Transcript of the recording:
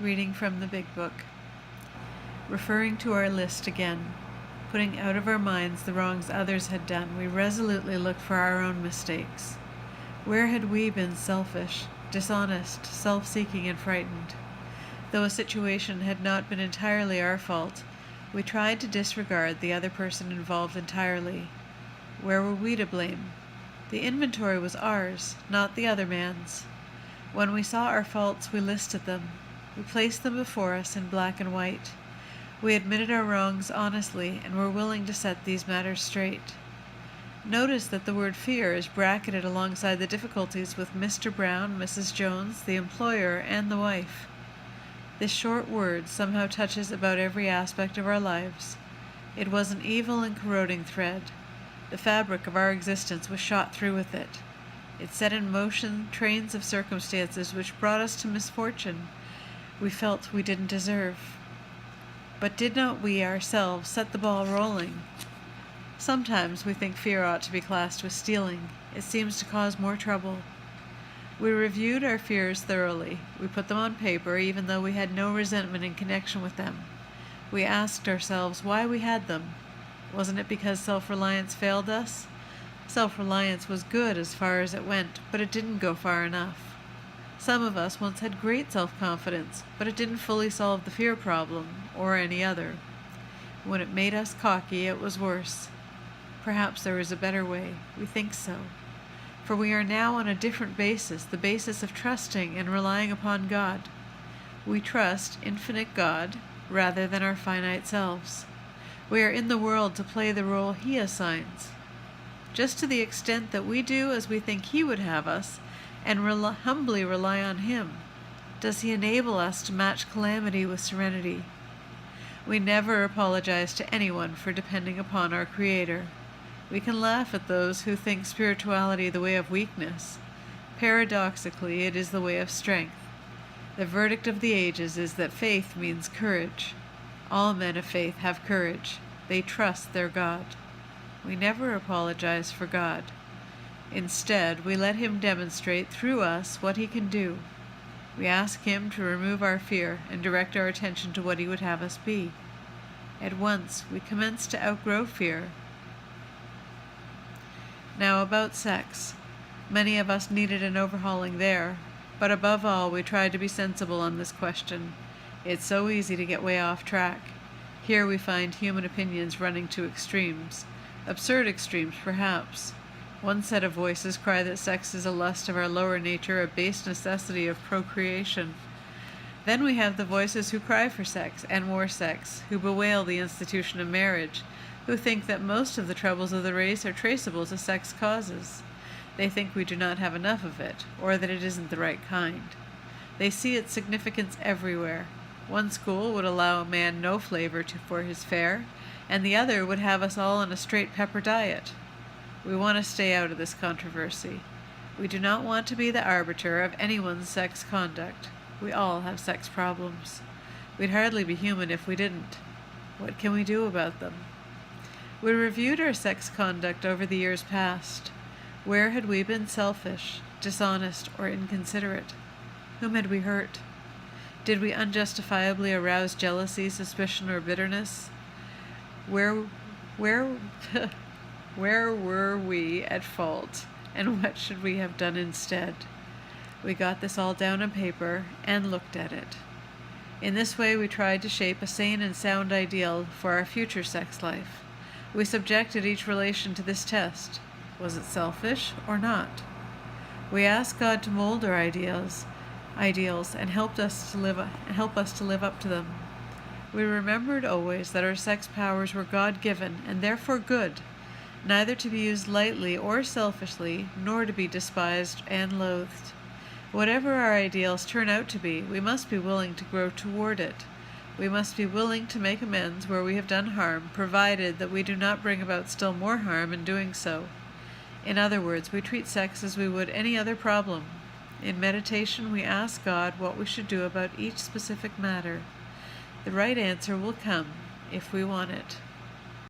Reading from the Big Book. Referring to our list again, putting out of our minds the wrongs others had done, we resolutely looked for our own mistakes. Where had we been selfish, dishonest, self-seeking, and frightened? Though a situation had not been entirely our fault, we tried to disregard the other person involved entirely. Where were we to blame? The inventory was ours, not the other man's. When we saw our faults, we listed them. We placed them before us in black and white. We admitted our wrongs honestly and were willing to set these matters straight. Notice that the word fear is bracketed alongside the difficulties with Mr. Brown, Mrs. Jones, the employer, and the wife. This short word somehow touches about every aspect of our lives. It was an evil and corroding thread. The fabric of our existence was shot through with it. It set in motion trains of circumstances which brought us to misfortune we felt we didn't deserve. But did not we ourselves set the ball rolling? Sometimes we think fear ought to be classed with stealing. It seems to cause more trouble. We reviewed our fears thoroughly. We put them on paper, even though we had no resentment in connection with them. We asked ourselves why we had them. Wasn't it because self-reliance failed us? Self-reliance was good as far as it went, but it didn't go far enough. Some of us once had great self-confidence, but it didn't fully solve the fear problem, or any other. When it made us cocky, it was worse. Perhaps there is a better way. We think so. For we are now on a different basis, the basis of trusting and relying upon God. We trust infinite God rather than our finite selves. We are in the world to play the role He assigns. Just to the extent that we do as we think He would have us, and humbly rely on Him, does He enable us to match calamity with serenity. We never apologize to anyone for depending upon our Creator. We can laugh at those who think spirituality the way of weakness. Paradoxically, it is the way of strength. The verdict of the ages is that faith means courage. All men of faith have courage. They trust their God. We never apologize for God. Instead, we let Him demonstrate through us what He can do. We ask Him to remove our fear and direct our attention to what He would have us be. At once, we commence to outgrow fear. Now about sex. Many of us needed an overhauling there, but above all, we tried to be sensible on this question. It's so easy to get way off track. Here we find human opinions running to extremes. Absurd extremes, perhaps. One set of voices cry that sex is a lust of our lower nature, a base necessity of procreation. Then we have the voices who cry for sex, and more sex, who bewail the institution of marriage, who think that most of the troubles of the race are traceable to sex causes. They think we do not have enough of it, or that it isn't the right kind. They see its significance everywhere. One school would allow a man no flavor for his fare, and the other would have us all on a straight pepper diet. We want to stay out of this controversy. We do not want to be the arbiter of anyone's sex conduct. We all have sex problems. We'd hardly be human if we didn't. What can we do about them? We reviewed our sex conduct over the years past. Where had we been selfish, dishonest, or inconsiderate? Whom had we hurt? Did we unjustifiably arouse jealousy, suspicion, or bitterness? Where were we at fault, and what should we have done instead? We got this all down on paper and looked at it. In this way, we tried to shape a sane and sound ideal for our future sex life. We subjected each relation to this test. Was it selfish or not? We asked God to mold our ideals and help us to live up to them. We remembered always that our sex powers were God-given and therefore good, neither to be used lightly or selfishly, nor to be despised and loathed. Whatever our ideals turn out to be, we must be willing to grow toward it. We must be willing to make amends where we have done harm, provided that we do not bring about still more harm in doing so. In other words, we treat sex as we would any other problem. In meditation, we ask God what we should do about each specific matter. The right answer will come if we want it.